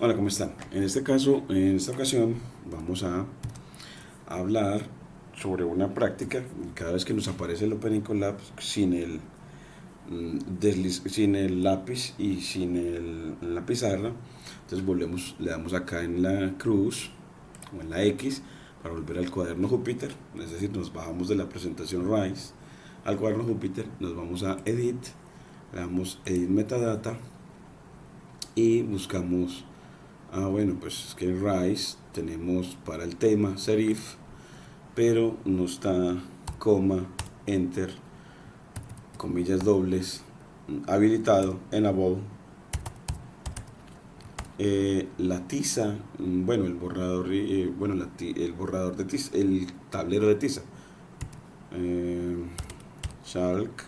Hola, ¿cómo están? En este caso, en esta ocasión, vamos a hablar sobre una práctica. Cada vez que nos aparece el Open Collab sin el, sin el lápiz y sin la pizarra, entonces volvemos, le damos acá en la cruz o en la X para volver al cuaderno Júpiter. Es decir, nos bajamos de la presentación Rise al cuaderno Júpiter, nos vamos a Edit, le damos Edit Metadata y buscamos. Bueno, pues es que en Rise tenemos para el tema serif, pero no está coma, enter, comillas dobles, habilitado, enable. La tiza, bueno, el borrador, bueno, el borrador de tiza, el tablero de tiza. Chalk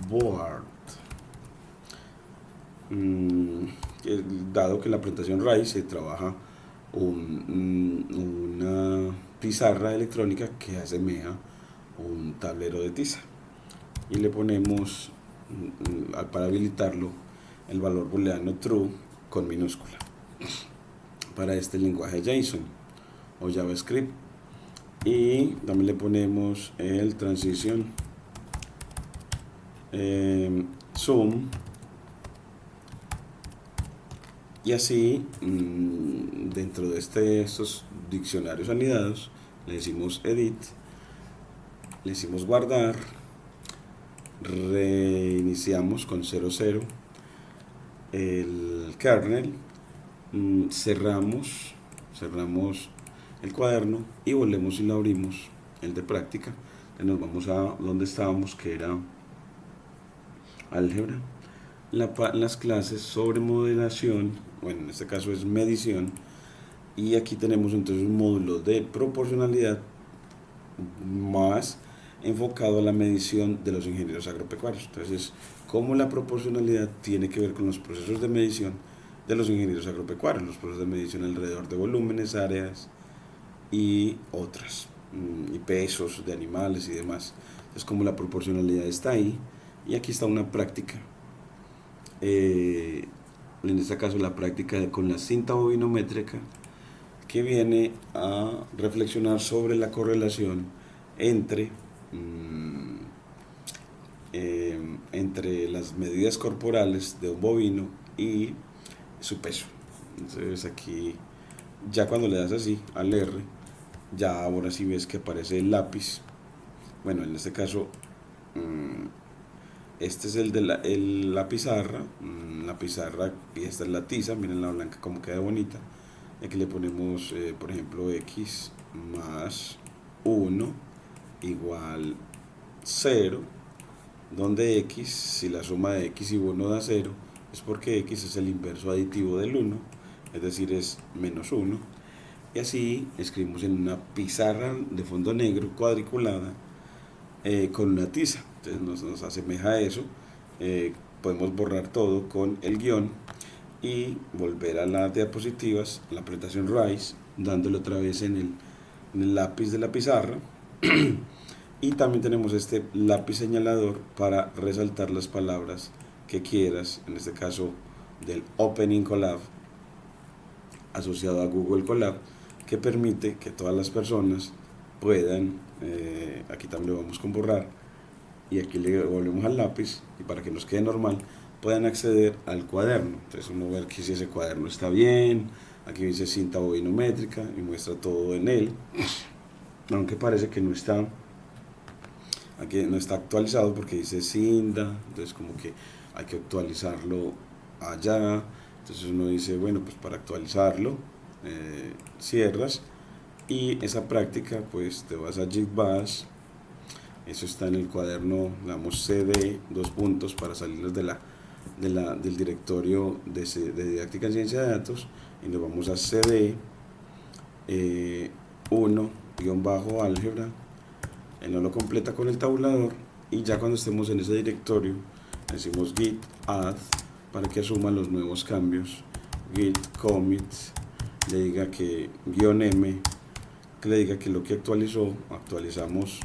board. Dado que en la presentación RAID se trabaja una pizarra electrónica que asemeja un tablero de tiza y le ponemos para habilitarlo el valor booleano true con minúscula para este lenguaje JSON o JavaScript, y también le ponemos el transition zoom. Y así, dentro de estos diccionarios anidados, le decimos edit, le decimos guardar, reiniciamos con 00 el kernel, cerramos el cuaderno y volvemos y lo abrimos, el de práctica. Entonces nos vamos a donde estábamos, que era álgebra, las clases sobre modelación, bueno, en este caso es medición, y aquí tenemos entonces un módulo de proporcionalidad más enfocado a la medición de los ingenieros agropecuarios. Entonces, cómo la proporcionalidad tiene que ver con los procesos de medición de los ingenieros agropecuarios, los procesos de medición alrededor de volúmenes, áreas y otras, y pesos de animales y demás. Entonces, como la proporcionalidad está ahí, y aquí está una práctica, en este caso la práctica con la cinta bovinométrica, que viene a reflexionar sobre la correlación entre, entre las medidas corporales de un bovino y su peso. Entonces aquí, ya cuando le das así al R, ya ahora sí ves que aparece el lápiz. Bueno, en este caso, este es el de la pizarra, y esta es la tiza. Miren la blanca como queda bonita. Aquí le ponemos, por ejemplo, x más 1 igual 0, donde x, si la suma de x y 1 da 0, es porque x es el inverso aditivo del 1, es decir, es menos 1. Y así escribimos en una pizarra de fondo negro cuadriculada, con una tiza. Entonces nos asemeja a eso. Podemos borrar todo con el guión y volver a las diapositivas, la presentación Rise, dándole otra vez en el lápiz de la pizarra. Y también tenemos este lápiz señalador para resaltar las palabras que quieras, en este caso del Open Collab asociado a Google Colab, que permite que todas las personas puedan, aquí también lo vamos con borrar, y aquí le volvemos al lápiz, y para que nos quede normal, puedan acceder al cuaderno. Entonces uno ve aquí si ese cuaderno está bien, aquí dice cinta bovinométrica y muestra todo en él, aunque parece que no está, aquí no está actualizado porque dice cinta, entonces como que hay que actualizarlo allá. Entonces uno dice, bueno, pues para actualizarlo, cierras, y esa práctica pues te vas a Gitbash. Eso está en el cuaderno, damos cd, dos puntos para salirnos del directorio de didáctica en ciencia de datos, y nos vamos a cd 1-álgebra. Él no lo completa con el tabulador, y ya cuando estemos en ese directorio decimos git add para que asuma los nuevos cambios, git commit, le diga que -m, que le diga que lo que actualizamos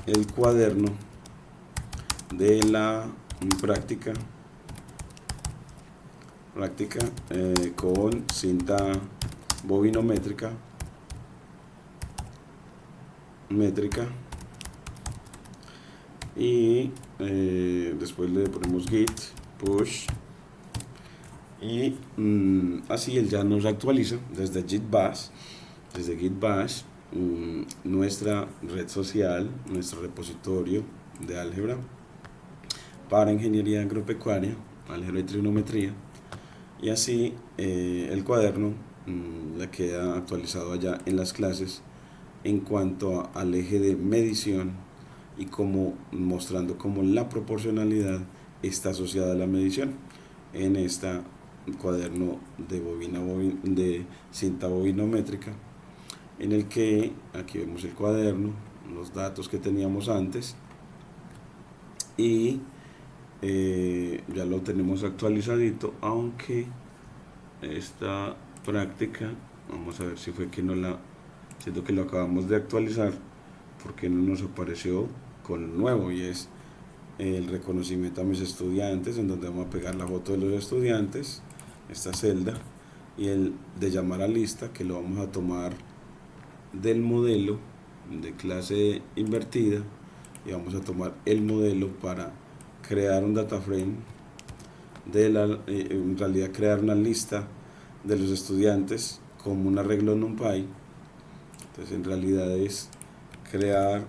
el cuaderno de la práctica práctica con cinta bovinométrica y después le ponemos git push y así él ya nos actualiza desde git bash nuestra red social, nuestro repositorio de álgebra para ingeniería agropecuaria, álgebra y trigonometría, y así el cuaderno le queda actualizado allá en las clases en cuanto al eje de medición y como mostrando cómo la proporcionalidad está asociada a la medición en este cuaderno de cinta bovinométrica, en el que aquí vemos el cuaderno, los datos que teníamos antes y ya lo tenemos actualizadito, aunque esta práctica, vamos a ver si fue que no la, siento que lo acabamos de actualizar porque no nos apareció con nuevo, y es el reconocimiento a mis estudiantes, en donde vamos a pegar la foto de los estudiantes, esta celda, y el de llamar a lista, que lo vamos a tomar del modelo de clase invertida, y vamos a tomar el modelo para crear un data frame en realidad crear una lista de los estudiantes como un arreglo en NumPy. Entonces en realidad es crear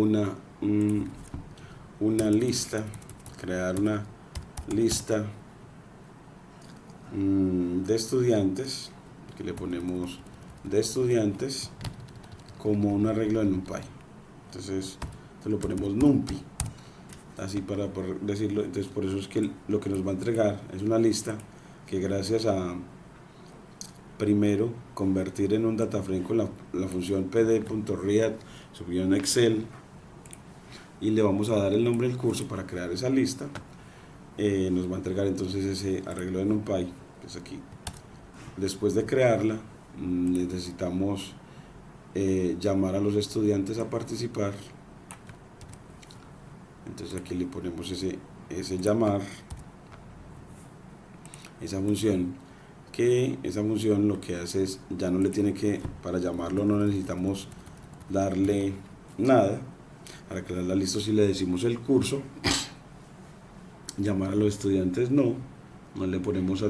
una lista, de estudiantes, que le ponemos de estudiantes como un arreglo en NumPy. Entonces lo ponemos NumPy, así para decirlo. Entonces por eso es que lo que nos va a entregar es una lista que, gracias a primero convertir en un data frame con la función pd.read subió en Excel, y le vamos a dar el nombre del curso para crear esa lista, nos va a entregar entonces ese arreglo de NumPy, que es aquí. Después de crearla, necesitamos llamar a los estudiantes a participar. Entonces aquí le ponemos ese llamar, esa función, que esa función lo que hace es, ya no le tiene que, para llamarlo no necesitamos darle nada. Para crear la lista, si le decimos el curso, llamar a los estudiantes no le ponemos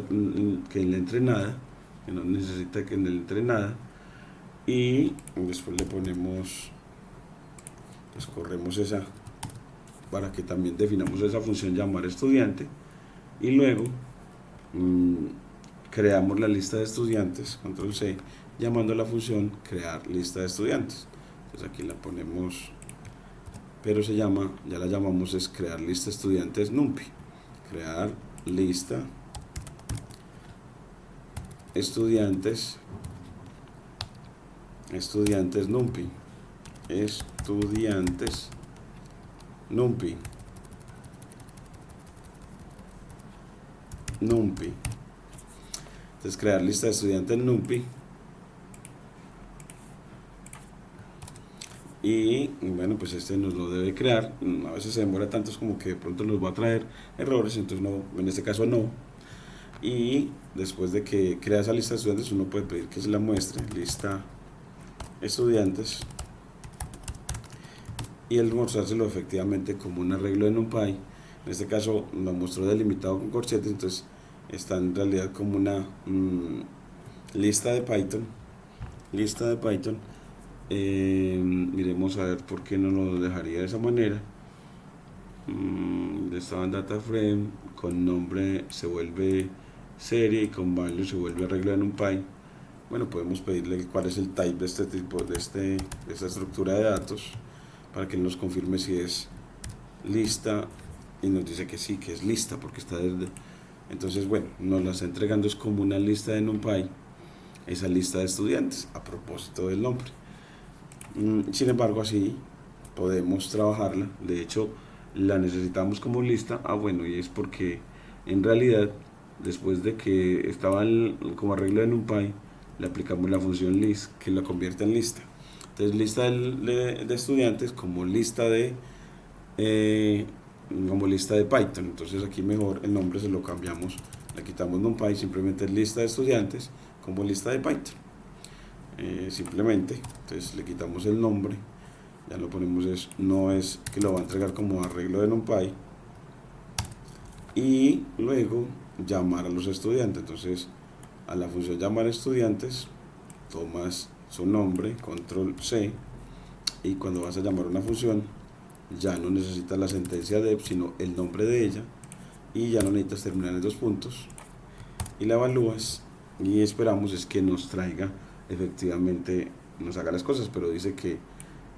que le entre nada, que no necesita que le entre nada, y después le ponemos, pues corremos esa, para que también definamos esa función llamar estudiante, y luego creamos la lista de estudiantes, control C, llamando a la función crear lista de estudiantes. Entonces aquí la ponemos, pero ya la llamamos es crear lista de estudiantes NumPy, crear lista estudiantes NumPy, estudiantes NumPy. Entonces crear lista de estudiantes NumPy, y bueno, pues este nos lo debe crear. A veces se demora tanto, es como que de pronto nos va a traer errores, entonces no, en este caso no. Y después de que crea esa lista de estudiantes, uno puede pedir que se la muestre, lista estudiantes, y el mostrárselo efectivamente como un arreglo de NumPy. En este caso lo mostró delimitado con corchetes, entonces está en realidad como una lista de Python. Miremos a ver por qué no lo dejaría de esa manera. Estaba en data frame, con nombre se vuelve serie y con value se vuelve arreglo de NumPy. Bueno, podemos pedirle cuál es el type de este tipo, de esta estructura de datos, para que nos confirme si es lista, y nos dice que sí, que es lista, porque está desde. Entonces, bueno, nos la está entregando es como una lista de NumPy, esa lista de estudiantes, a propósito del nombre. Sin embargo, así podemos trabajarla. De hecho, la necesitamos como lista. Bueno, y es porque en realidad, después de que estaba como arreglo de NumPy, le aplicamos la función list, que la convierte en lista. Entonces, lista de estudiantes como lista de Python. Entonces aquí mejor el nombre se lo cambiamos, le quitamos NumPy, simplemente es lista de estudiantes como lista de Python. Simplemente, entonces le quitamos el nombre, ya lo ponemos, no es que lo va a entregar como arreglo de NumPy, y luego llamar a los estudiantes. Entonces a la función llamar estudiantes tomas su nombre, control C, y cuando vas a llamar una función ya no necesitas la sentencia def, sino el nombre de ella, y ya no necesitas terminar en 2 puntos, y la evalúas y esperamos es que nos traiga efectivamente, nos haga las cosas, pero dice que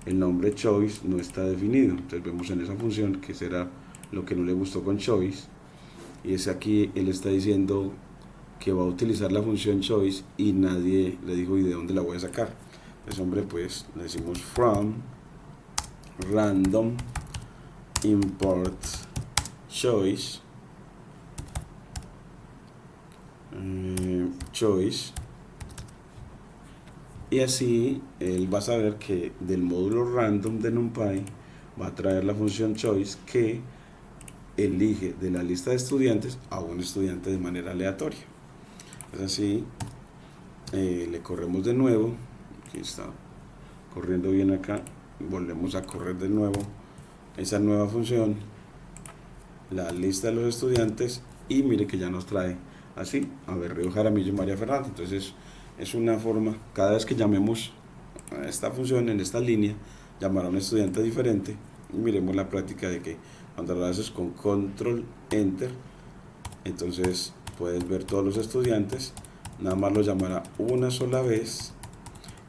el nombre choice no está definido. Entonces vemos en esa función que será lo que no le gustó con choice, y es aquí él está diciendo que va a utilizar la función choice y nadie le dijo y de dónde la voy a sacar. Entonces, hombre, pues le decimos from random import choice, choice, y así él va a saber que del módulo random de NumPy va a traer la función choice que elige de la lista de estudiantes a un estudiante de manera aleatoria. Es así, le corremos de nuevo, aquí está corriendo bien acá, volvemos a correr de nuevo esa nueva función, la lista de los estudiantes, y mire que ya nos trae así a Berrío, Jaramillo y María Fernanda. Entonces es una forma, cada vez que llamemos a esta función en esta línea, llamar a un estudiante diferente, y miremos la práctica de que cuando lo haces con control enter, entonces puedes ver todos los estudiantes, nada más lo llamará una sola vez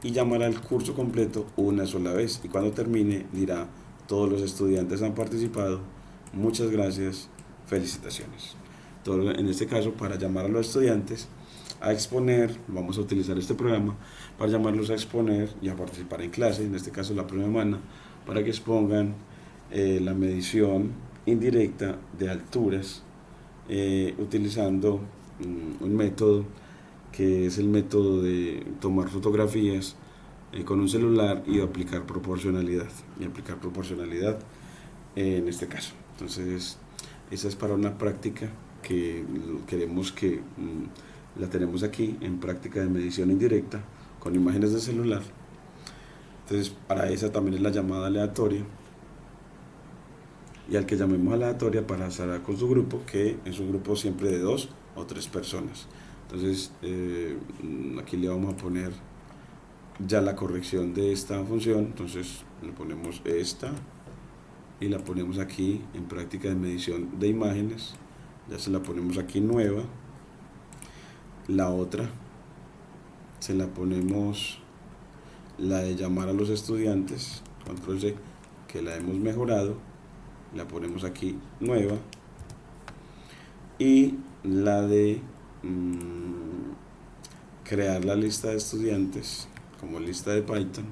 y llamará el curso completo una sola vez, y cuando termine dirá todos los estudiantes han participado, muchas gracias, felicitaciones. Todo, en este caso, para llamar a los estudiantes a exponer, vamos a utilizar este programa para llamarlos a exponer y a participar en clase, en este caso la primera semana, para que expongan la medición indirecta de alturas, utilizando un método que es el método de tomar fotografías con un celular y aplicar proporcionalidad, en este caso. Entonces esa es para una práctica que queremos que la tenemos aquí en práctica de medición indirecta con imágenes de celular. Entonces para esa también es la llamada aleatoria, y al que llamemos aleatoria pasará con su grupo, que es un grupo siempre de 2 o 3 personas. Entonces aquí le vamos a poner ya la corrección de esta función. Entonces le ponemos esta y la ponemos aquí en práctica de medición de imágenes, ya se la ponemos aquí nueva. La otra se la ponemos, la de llamar a los estudiantes, control C, que la hemos mejorado, la ponemos aquí nueva, y la de crear la lista de estudiantes como lista de Python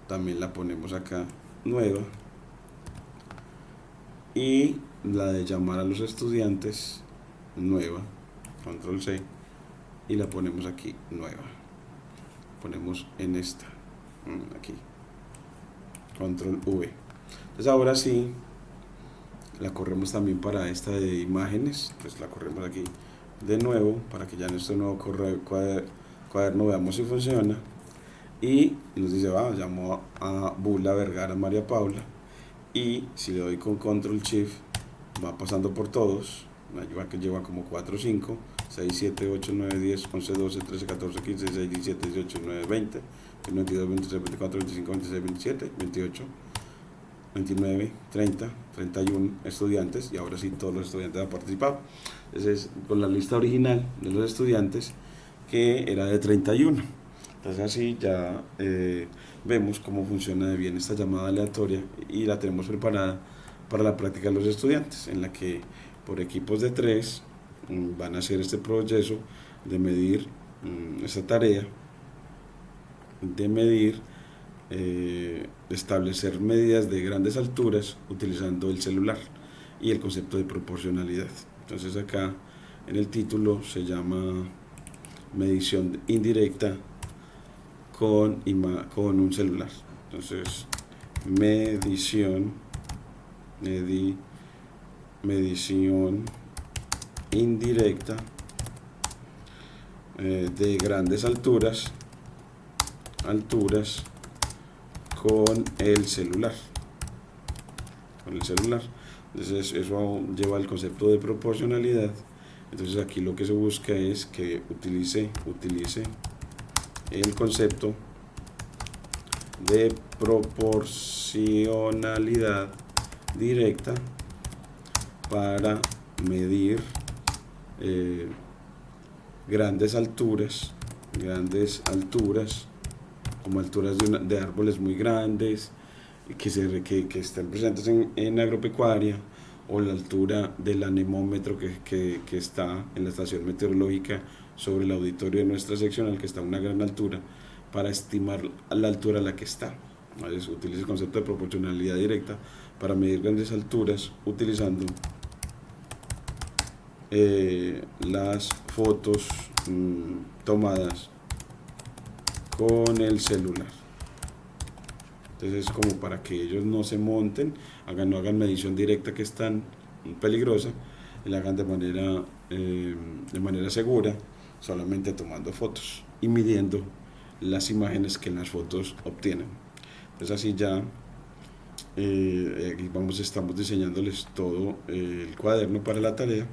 también la ponemos acá nueva, y la de llamar a los estudiantes nueva, control C, y la ponemos aquí nueva, ponemos en esta aquí, control V. Entonces ahora sí la corremos también para esta de imágenes, pues la corremos aquí de nuevo para que ya en este nuevo cuaderno veamos si funciona, y nos dice llamó a Bula Vergara María Paula, y si le doy con control shift va pasando por todos, que lleva como 4, 5, 6, 7, 8, 9, 10, 11, 12, 13, 14, 15, 16, 17, 18, 19, 20, 22, 23, 24, 25, 26, 27, 28, 29, 30, 31 estudiantes, y ahora sí todos los estudiantes han participado. Entonces con la lista original de los estudiantes, que era de 31. Entonces así ya vemos cómo funciona de bien esta llamada aleatoria, y la tenemos preparada para la práctica de los estudiantes, en la que por equipos de 3 van a hacer este proceso de medir esta tarea de medir, establecer medidas de grandes alturas utilizando el celular y el concepto de proporcionalidad. Entonces acá en el título se llama medición indirecta con un celular. Entonces medición indirecta de grandes alturas con el celular. Entonces eso lleva al concepto de proporcionalidad. Entonces aquí lo que se busca es que utilice el concepto de proporcionalidad directa para medir grandes alturas, como alturas de árboles muy grandes que estén presentes en agropecuaria, o la altura del anemómetro que está en la estación meteorológica sobre el auditorio de nuestra seccional, que está a una gran altura, para estimar la altura a la que está. Entonces, utiliza el concepto de proporcionalidad directa para medir grandes alturas utilizando las fotos tomadas con el celular. Entonces es como para que ellos no se monten, no hagan medición directa, que es tan peligrosa, y la hagan de manera segura, solamente tomando fotos y midiendo las imágenes que en las fotos obtienen. Entonces así ya estamos diseñándoles todo el cuaderno para la tarea,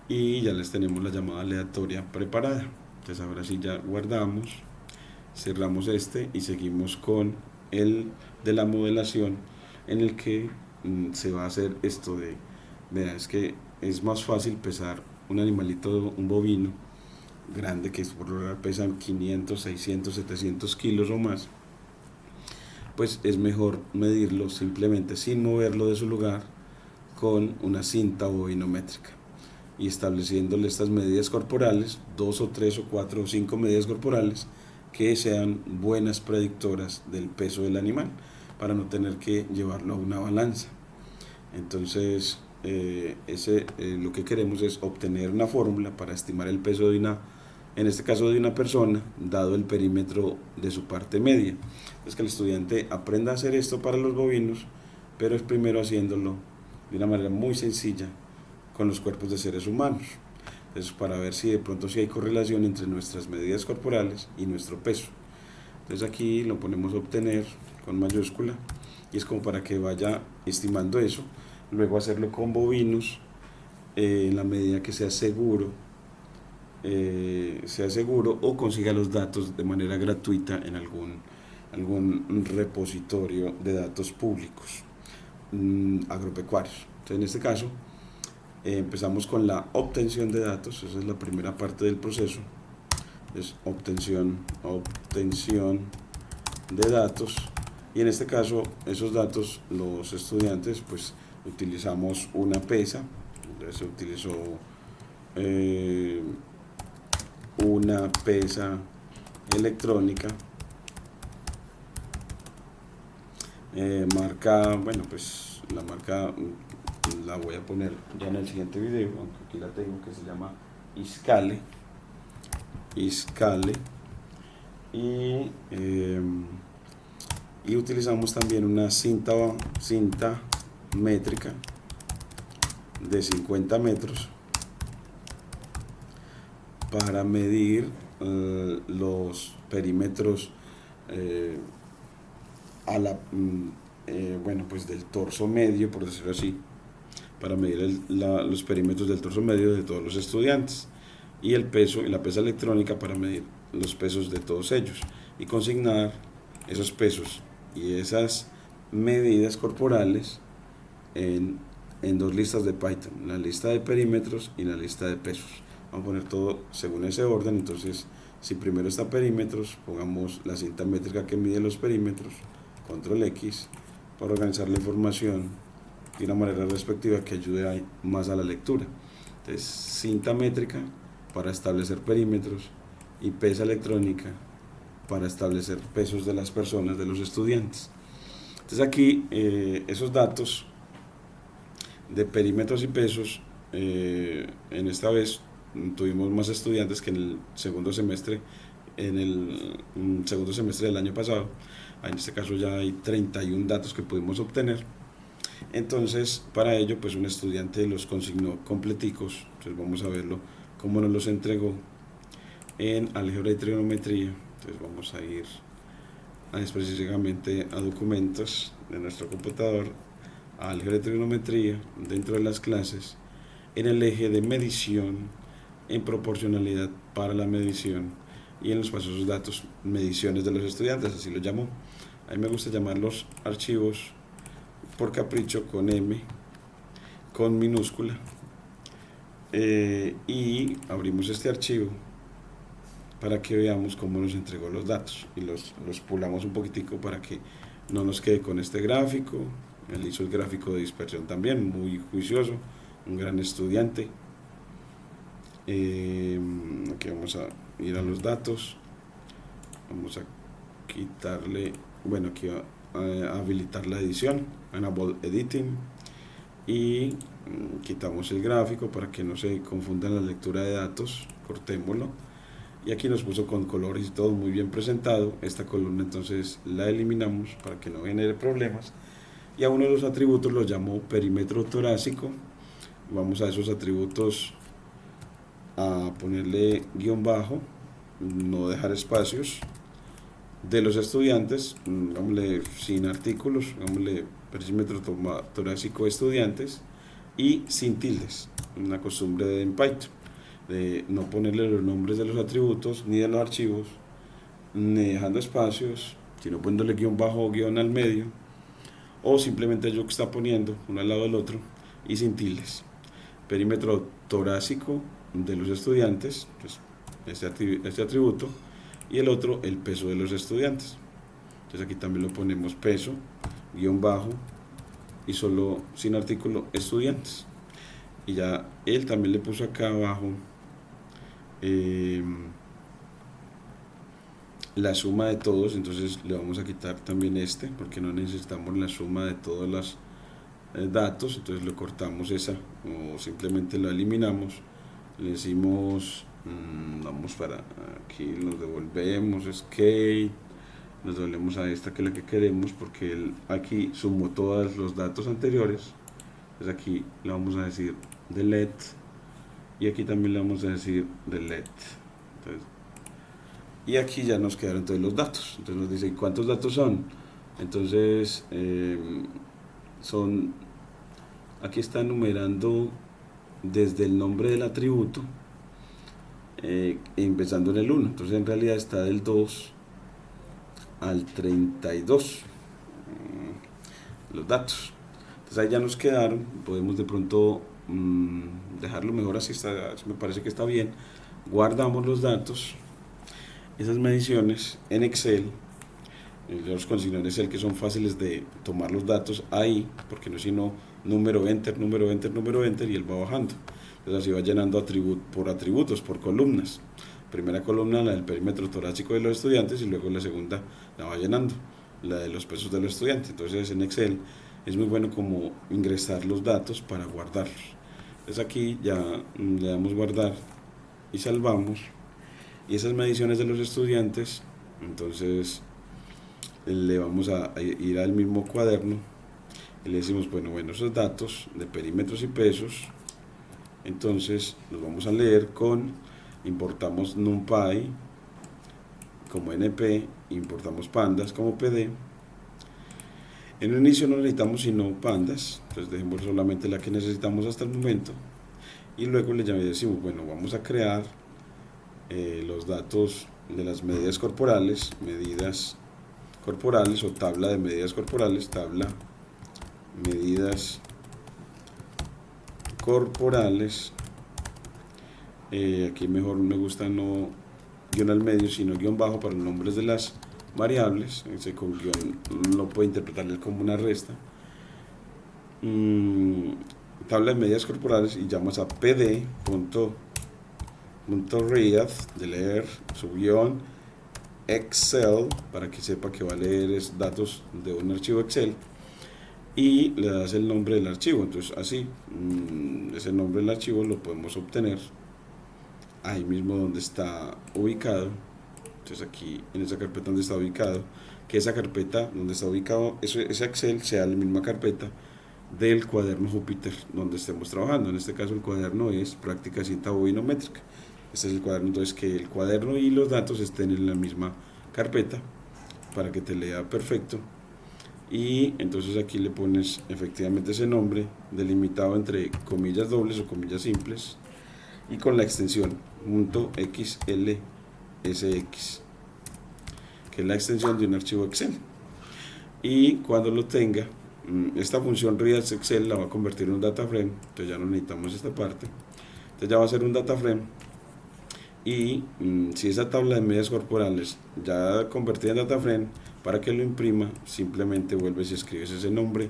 y ya les tenemos la llamada aleatoria preparada. Entonces ahora sí ya guardamos, cerramos y seguimos con el de la modelación, en el que se va a hacer esto de, vea, es que es más fácil pesar un animalito, un bovino grande, que por lo general pesan 500, 600, 700 kilos o más. Pues es mejor medirlo simplemente sin moverlo de su lugar con una cinta bovinométrica, y estableciéndole estas medidas corporales, 2 o 3 o 4 o 5 medidas corporales que sean buenas predictoras del peso del animal, para no tener que llevarlo a una balanza. Entonces lo que queremos es obtener una fórmula para estimar el peso en este caso de una persona, dado el perímetro de su parte media. Es que el estudiante aprenda a hacer esto para los bovinos, pero es primero haciéndolo de una manera muy sencilla con los cuerpos de seres humanos. Entonces, para ver si de pronto hay correlación entre nuestras medidas corporales y nuestro peso. Entonces aquí lo ponemos a obtener con mayúscula, y es como para que vaya estimando eso. Luego hacerlo con bovinos en la medida que sea seguro, o consiga los datos de manera gratuita en algún repositorio de datos públicos agropecuarios. Entonces en este caso empezamos con la obtención de datos. Esa es la primera parte del proceso, es obtención de datos, y en este caso esos datos los estudiantes pues utilizamos una pesa. Entonces se utilizó una pesa electrónica marca, bueno, pues la marca la voy a poner ya en el siguiente video, aunque aquí la tengo, que se llama Iscale, y utilizamos también una cinta métrica de 50 metros para medir los perímetros pues del torso medio, por decirlo así, para medir los perímetros del torso medio de todos los estudiantes, y el peso y la pesa electrónica para medir los pesos de todos ellos, y consignar esos pesos y esas medidas corporales en dos listas de Python, la lista de perímetros y la lista de pesos. Vamos a poner todo según ese orden. Entonces, si primero está perímetros, pongamos la cinta métrica que mide los perímetros, control X, para organizar la información de una manera respectiva que ayude más a la lectura. Entonces, cinta métrica para establecer perímetros, y pesa electrónica para establecer pesos de las personas, de los estudiantes. Entonces aquí esos datos de perímetros y pesos, en esta vez tuvimos más estudiantes que en el segundo semestre del año pasado. En este caso ya hay 31 datos que pudimos obtener, Entonces, para ello, pues un estudiante los consignó completicos. Entonces vamos a verlo cómo nos los entregó en álgebra y trigonometría. Entonces vamos a ir específicamente a documentos de nuestro computador, a álgebra y trigonometría, dentro de las clases, en el eje de medición, en proporcionalidad para la medición y en los pasos datos, mediciones de los estudiantes, así lo llamo. A mí me gusta llamar los archivos por capricho con M, con minúscula, y abrimos este archivo para que veamos cómo nos entregó los datos y los pulamos un poquitico para que no nos quede con este gráfico. Él hizo el gráfico de dispersión también, muy juicioso, un gran estudiante. Aquí vamos a ir a los datos, vamos a quitarle, bueno, aquí a habilitar la edición, Enable Editing, y quitamos el gráfico para que no se confunda la lectura de datos, cortémoslo. Y aquí nos puso con colores y todo muy bien presentado. Esta columna entonces la eliminamos para que no genere problemas. Y a uno de los atributos lo llamó perímetro torácico. Vamos a esos atributos a ponerle guión bajo, no dejar espacios de los estudiantes, dámosle sin artículos, dámosle perímetro torácico estudiantes y sin tildes, una costumbre en Python de no ponerle los nombres de los atributos ni de los archivos, ni dejando espacios, sino poniéndole guión bajo o guión al medio, o simplemente yo que está poniendo uno al lado del otro y sin tildes. Perímetro torácico de los estudiantes, pues este atributo, y el otro el peso de los estudiantes. Entonces aquí también lo ponemos peso, guión bajo y solo sin artículo estudiantes. Y ya él también le puso acá abajo la suma de todos, entonces le vamos a quitar también este porque no necesitamos la suma de todos los datos, entonces lo cortamos esa o simplemente lo eliminamos, le decimos vamos para aquí, nos devolvemos escape, nos devolvemos a esta que es la que queremos porque él aquí sumó todos los datos anteriores. Entonces aquí le vamos a decir delete y aquí también le vamos a decir delete. Entonces, y aquí ya nos quedaron todos los datos. Entonces nos dice cuántos datos son. Entonces son, aquí está numerando desde el nombre del atributo, empezando en el 1. Entonces en realidad está del 2 al 32 los datos. Entonces ahí ya nos quedaron, podemos de pronto dejarlo mejor así, me parece que está bien. Guardamos los datos, esas mediciones en Excel. Yo los consigno en Excel que son fáciles de tomar los datos ahí, porque no es sino número enter, número enter, número enter y él va bajando. Entonces así va llenando por atributos, por columnas. Primera columna la del perímetro torácico de los estudiantes y luego la segunda la va llenando, la de los pesos de los estudiantes. Entonces en Excel es muy bueno como ingresar los datos para guardarlos. Entonces aquí ya le damos guardar y salvamos. Y esas mediciones de los estudiantes, entonces le vamos a ir al mismo cuaderno y le decimos, bueno, esos datos de perímetros y pesos, entonces los vamos a leer con, importamos NumPy como NP, importamos pandas como PD. En un inicio no necesitamos sino pandas, entonces dejemos solamente la que necesitamos hasta el momento y luego le decimos, bueno, vamos a crear los datos de las medidas corporales o tabla de medidas corporales, tabla medidas corporales. Aquí mejor me gusta no guión al medio sino guión bajo para los nombres de las variables. Ese con guión no puede interpretarle como una resta. Tabla de medidas corporales y llamamos a pd.read de leer su guión Excel para que sepa que va a leer datos de un archivo Excel y le das el nombre del archivo. Entonces así ese nombre del archivo lo podemos obtener ahí mismo donde está ubicado. Entonces aquí en esa carpeta donde está ubicado, que esa carpeta donde está ubicado ese Excel sea la misma carpeta del cuaderno Júpiter donde estemos trabajando. En este caso el cuaderno es práctica cinta bovinométrica. Este es el cuaderno, entonces que el cuaderno y los datos estén en la misma carpeta para que te lea perfecto. Y entonces aquí le pones efectivamente ese nombre delimitado entre comillas dobles o comillas simples y con la extensión .xlsx, que es la extensión de un archivo Excel. Y cuando lo tenga, esta función reads Excel la va a convertir en un data frame, entonces ya no necesitamos esta parte, entonces ya va a ser un data frame. Y si esa tabla de medidas corporales ya convertida en data frame, para que lo imprima simplemente vuelves y escribes ese nombre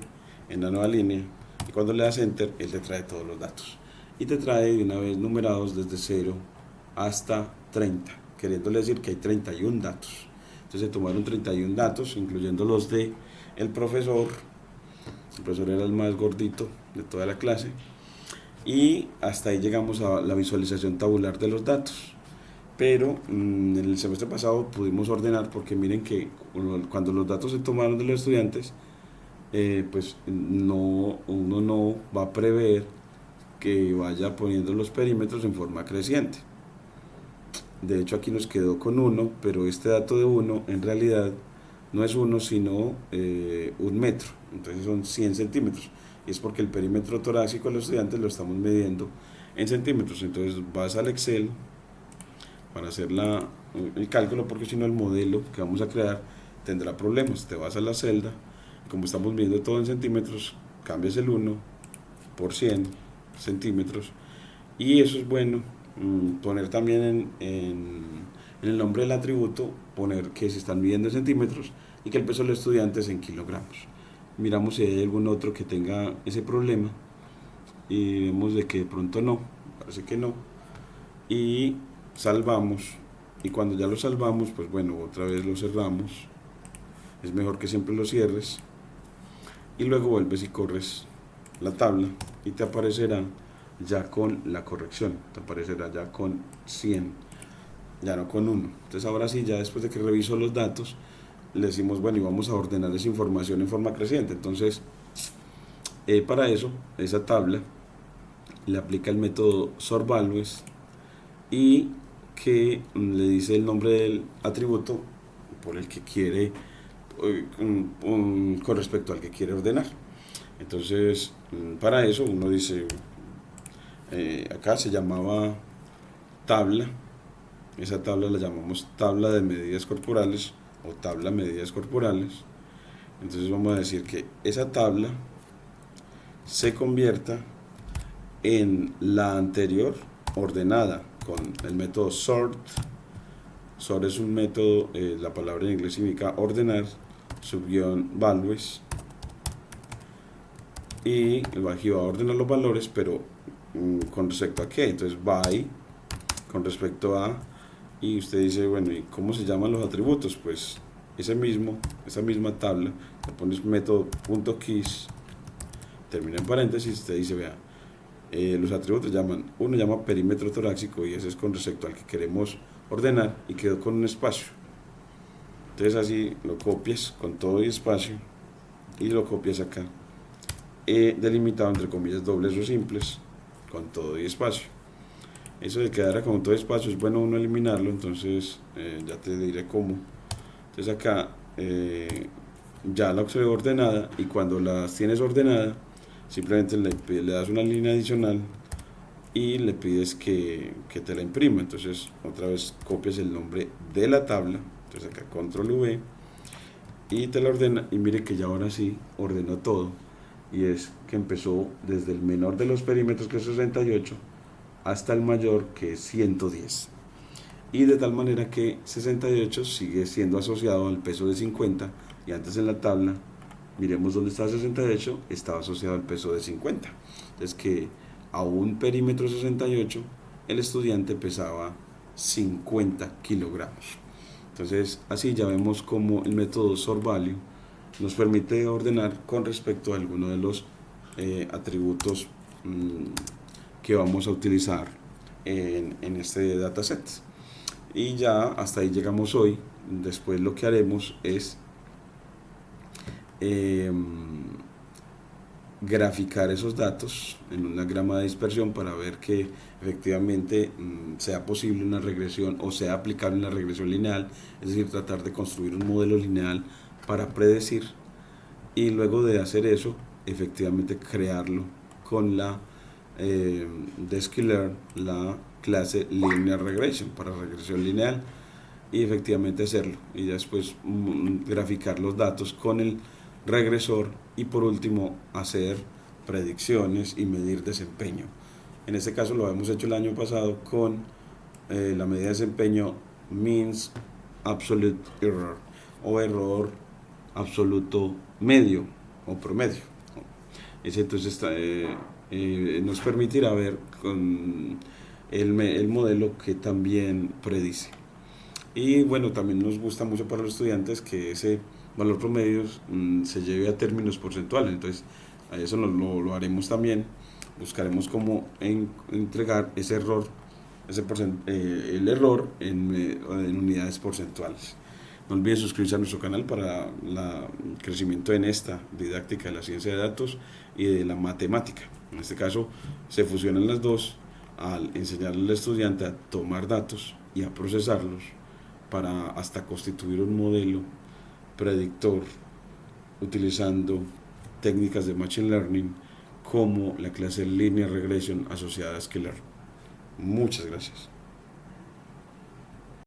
en la nueva línea, y cuando le das enter él te trae todos los datos y te trae de una vez numerados desde 0 hasta 30, queriéndole decir que hay 31 datos. Entonces se tomaron 31 datos, incluyendo los de el profesor era el más gordito de toda la clase, y hasta ahí llegamos a la visualización tabular de los datos. Pero en el semestre pasado pudimos ordenar, porque miren que cuando los datos se tomaron de los estudiantes, pues uno no va a prever que vaya poniendo los perímetros en forma creciente. De hecho aquí nos quedó con 1, pero este dato de 1 en realidad no es 1 sino 1 metro, entonces son 100 centímetros, y es porque el perímetro torácico de los estudiantes lo estamos midiendo en centímetros. Entonces vas al Excel para hacer el cálculo, porque si no el modelo que vamos a crear tendrá problemas. Te vas a la celda, como estamos midiendo todo en centímetros, cambias el 1 por 100 centímetros, y eso es bueno. Poner también en el nombre del atributo, poner que se están midiendo en centímetros y que el peso del estudiante es en kilogramos. Miramos si hay algún otro que tenga ese problema y vemos de que de pronto no, parece que no, y salvamos. Y cuando ya lo salvamos, pues bueno, otra vez lo cerramos, es mejor que siempre lo cierres, y luego vuelves y corres la tabla y te aparecerá ya con la corrección, te aparecerá ya con 100, ya no con 1. Entonces ahora sí, ya después de que reviso los datos, le decimos bueno, y vamos a ordenar esa información en forma creciente. Entonces para eso, esa tabla le aplica el método sortValues, y que le dice el nombre del atributo por el que quiere, con respecto al que quiere ordenar. Entonces para eso uno dice, acá se llamaba tabla, esa tabla la llamamos tabla de medidas corporales o tabla medidas corporales. Entonces vamos a decir que esa tabla se convierta en la anterior ordenada con el método sort. Sort es un método, la palabra en inglés significa ordenar, _values, y aquí va a ordenar los valores, pero con respecto a qué. Entonces by con respecto a, y usted dice bueno, ¿y cómo se llaman los atributos? Pues esa misma tabla, le pones método .keys, termina en paréntesis, usted dice vea, los atributos uno llama perímetro torácico, y ese es con respecto al que queremos ordenar, y quedó con un espacio. Entonces así lo copias con todo y espacio y lo copias acá, delimitado entre comillas dobles o simples, con todo y espacio. Eso de quedar con todo espacio es bueno uno eliminarlo, entonces ya te diré cómo. Entonces acá ya la observo ordenada, y cuando las tienes ordenada simplemente le das una línea adicional y le pides que te la imprima. Entonces otra vez copias el nombre de la tabla, entonces acá control V, y te la ordena, y mire que ya ahora sí ordenó todo, y es que empezó desde el menor de los perímetros, que es 68, hasta el mayor, que es 110, y de tal manera que 68 sigue siendo asociado al peso de 50, y antes en la tabla, miremos dónde está 68, estaba asociado al peso de 50. Entonces que a un perímetro 68 el estudiante pesaba 50 kilogramos. Entonces así ya vemos cómo el método sortValue nos permite ordenar con respecto a alguno de los atributos que vamos a utilizar en este dataset. Y ya hasta ahí llegamos hoy. Después lo que haremos es graficar esos datos en una grama de dispersión para ver que efectivamente sea posible una regresión o sea aplicable una regresión lineal, es decir, tratar de construir un modelo lineal para predecir, y luego de hacer eso, efectivamente crearlo con la de Sklearn, la clase Linear Regression para regresión lineal, y efectivamente hacerlo, y después graficar los datos con el regresor, y por último hacer predicciones y medir desempeño. En este caso lo hemos hecho el año pasado con la medida de desempeño Means Absolute Error, o error absoluto medio o promedio. Ese entonces nos permitirá ver con el modelo que también predice. Y bueno, también nos gusta mucho para los estudiantes que ese valor promedio se lleve a términos porcentuales. Entonces, a eso lo haremos también. Buscaremos cómo entregar ese error, el error en unidades porcentuales. No olviden suscribirse a nuestro canal para el crecimiento en esta didáctica de la ciencia de datos y de la matemática. En este caso, se fusionan las dos al enseñarle al estudiante a tomar datos y a procesarlos para hasta constituir un modelo predictor utilizando técnicas de Machine Learning como la clase Linear Regression asociada a Sklearn. Muchas gracias.